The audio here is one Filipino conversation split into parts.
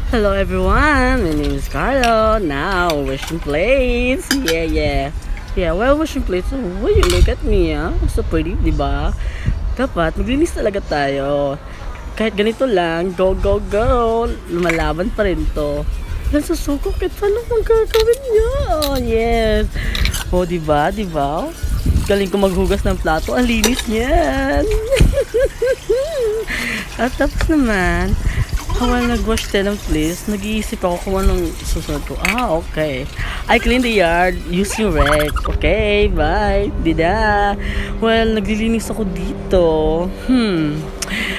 Hello everyone, my name is Carlo. Now, wishing plates. Yeah, well, wishing plates. Oh, will you look at me, ah? So pretty, di ba? Dapat, maglinis talaga tayo. Kahit ganito lang, go, go, go. Lumalaban pa rin to. Yan sa suko, kahit paano kung gagawin niya? Oh, yes. Oh, di ba? Di ba? Galing ko maghugas ng plato. Ang linis niyan. At tapos naman, habang nag-wash tayo ng place, nag-iisip ako kung anong susunod ko. Okay. I clean the yard using rec. Okay, bye. Dida. Well, naglilinis ako dito.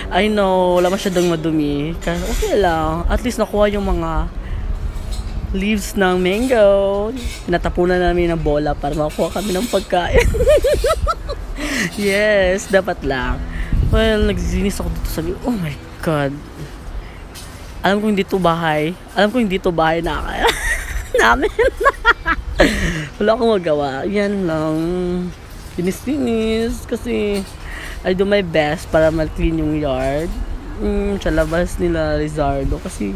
I know, wala masyadong madumi. Kasi okay lang. At least nakuha yung mga leaves ng mango. Natapunan namin ng bola para makuha kami ng pagkain. Yes, dapat lang. Well, naglilinis ako dito. Sabi, oh my God. Alam ko hindi to bahay. Alam ko hindi to bahay na kaya namin. Wala akong magawa. Yan lang. Linis-linis. Kasi I do my best para ma-clean yung yard. Sa labas nila Rizardo. Kasi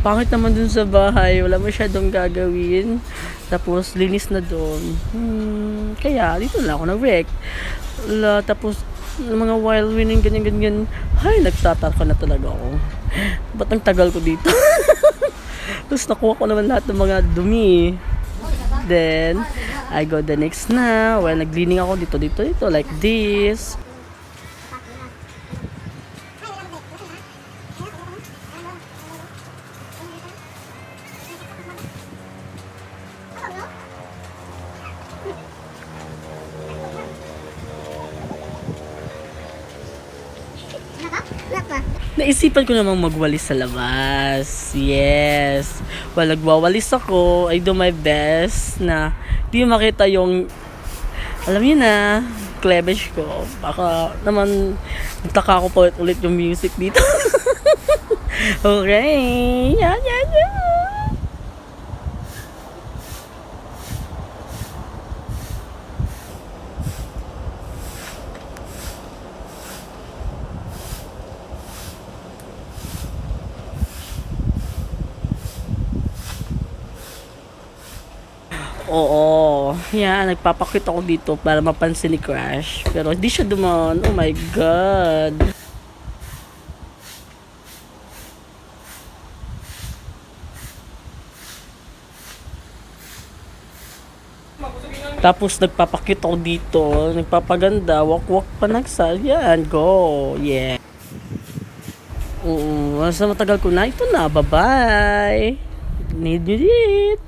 pangit naman dun sa bahay. Wala masyadong gagawin. Tapos linis na doon. Kaya dito na ako nag-rec. Tapos mga wild winning ganyan. Ay, nagtatarka na talaga ako. Ba't ang tagal ko dito? Tapos nakuha ko naman lahat ng mga dumi. Then, I go the next na. Well, naglining ako dito, like this. Naisipan ko namang magwalis sa labas. Yes. Well, nagwawalis ako. I do my best na di makita yung, alam niyo na, cleavage ko. Baka naman, nagtaka ko pa ulit yung music dito. Okay. Yan. Oo. Yan, nagpapakita ako dito para mapansin ni Crash. Pero hindi siya dumaan. Oh my God. Tapos nagpapakita ako dito. Nagpapaganda. Walk pa nagsal. Yan, go. Yeah. Oo. Sa matagal ko na. Ito na. Bye-bye. Need you it.